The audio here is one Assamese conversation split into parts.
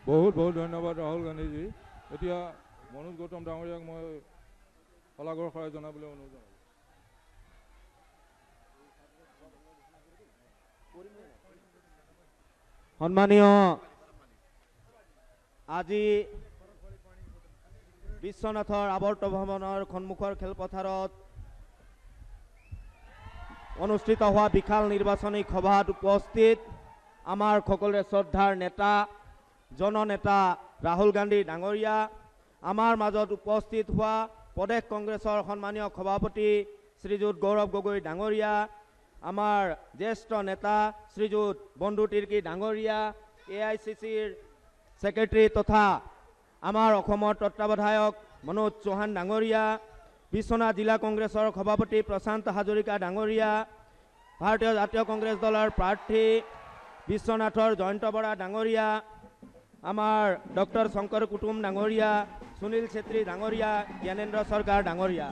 বহুত বহুত ধন্যবাদ ৰাহুল গান্ধীজী। এতিয়া মনোজ গৌতম ডাঙৰীয়াক মই শলাগৰ শৰাই জনাবলৈ অনুৰোধ জনালোঁ। সন্মানীয় আজি বিশ্বনাথৰ আৱৰ্ত ভৱনৰ সন্মুখৰ খেলপথাৰত অনুষ্ঠিত হোৱা বিশাল নিৰ্বাচনী সভাত উপস্থিত আমাৰ সকলোৰে শ্ৰদ্ধাৰ নেতা জননেতা ৰাহুল গান্ধী ডাঙৰীয়া, আমাৰ মাজত উপস্থিত হোৱা প্ৰদেশ কংগ্ৰেছৰ সন্মানীয় সভাপতি শ্ৰীযুত গৌৰৱ গগৈ ডাঙৰীয়া, আমাৰ জ্যেষ্ঠ নেতা শ্ৰীযুত বন্ধু তিৰ্কী ডাঙৰীয়া, AICCৰ ছেক্ৰেটাৰী তথা আমাৰ অসমৰ তত্ত্বাৱধায়ক মনোজ চৌহান ডাঙৰীয়া, বিশ্বনাথ জিলা কংগ্ৰেছৰ সভাপতি প্ৰশান্ত হাজৰিকা ডাঙৰীয়া, ভাৰতীয় জাতীয় কংগ্ৰেছ দলৰ প্ৰাৰ্থী বিশ্বনাথৰ জয়ন্ত বৰা ডাঙৰীয়া, আমাৰ ডক্টৰ শংকৰ কুটুম ডাঙৰীয়া, সুনীল ছেত্ৰী ডাঙৰীয়া, জ্ঞানেন্দ্ৰ চৰকাৰ ডাঙৰীয়া।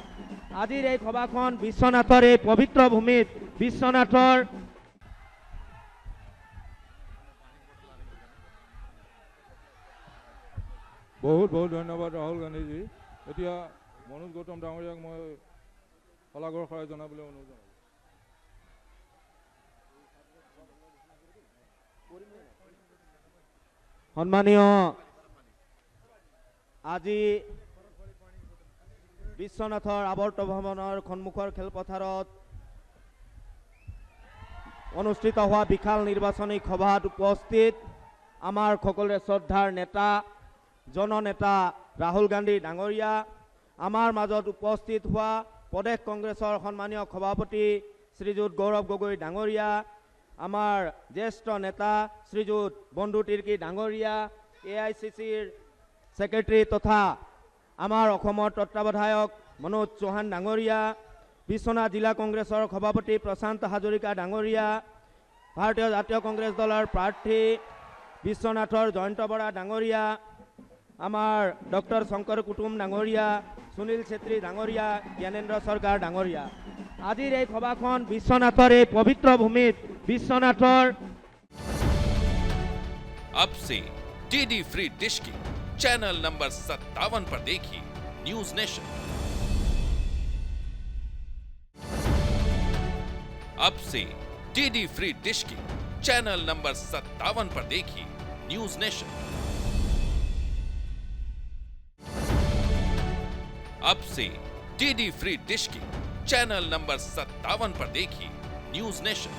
আজিৰ এই সভাখন বিশ্বনাথৰ এই পবিত্ৰ ভূমিত বিশ্বনাথৰ বহুত বহুত ধন্যবাদ ৰাহুল গান্ধীজী। এতিয়া মনোজ গৌতম ডাঙৰীয়াক মই শলাগৰ শৰাই জনাবলৈ অনুৰোধ জনালোঁ। সন্মানীয় আজি বিশ্বনাথৰ আৱৰ্ত ভৱনৰ সন্মুখৰ খেলপথাৰত অনুষ্ঠিত হোৱা বিশাল নিৰ্বাচনী সভাত উপস্থিত আমাৰ সকলোৰে শ্ৰদ্ধাৰ নেতা জননেতা ৰাহুল গান্ধী ডাঙৰীয়া, আমাৰ মাজত উপস্থিত হোৱা প্ৰদেশ কংগ্ৰেছৰ সন্মানীয় সভাপতি শ্ৰীযুত গৌৰৱ গগৈ ডাঙৰীয়া, আমাৰ জ্যেষ্ঠ নেতা শ্ৰীযুত বন্ধু তিৰ্কী ডাঙৰীয়া, AICCৰ ছেক্ৰেটাৰী তথা আমাৰ অসমৰ তত্ত্বাৱধায়ক মনোজ চৌহান ডাঙৰীয়া, বিশ্বনাথ জিলা কংগ্ৰেছৰ সভাপতি প্ৰশান্ত হাজৰিকা ডাঙৰীয়া, ভাৰতীয় জাতীয় কংগ্ৰেছ দলৰ প্ৰাৰ্থী বিশ্বনাথৰ জয়ন্ত বৰা ডাঙৰীয়া, আমাৰ ডক্টৰ শংকৰ কুটুম ডাঙৰীয়া, সুনীল ছেত্ৰী ডাঙৰীয়া, জ্ঞানেন্দ্ৰ চৰকাৰ ডাঙৰীয়া। আজিৰ এই সভাখন বিশ্বনাথৰ এই পবিত্ৰ ভূমিত বিশ্বনাথৰ अब से डीडी फ्री डिश की चैनल नंबर 57 पर देखिए न्यूज नेशन। अब से डीडी फ्री डिश की चैनल नंबर 57 पर देखिए न्यूज नेशन। अब से डीडी फ्री डिश की चैनल नंबर 57 पर देखिए न्यूज नेशन।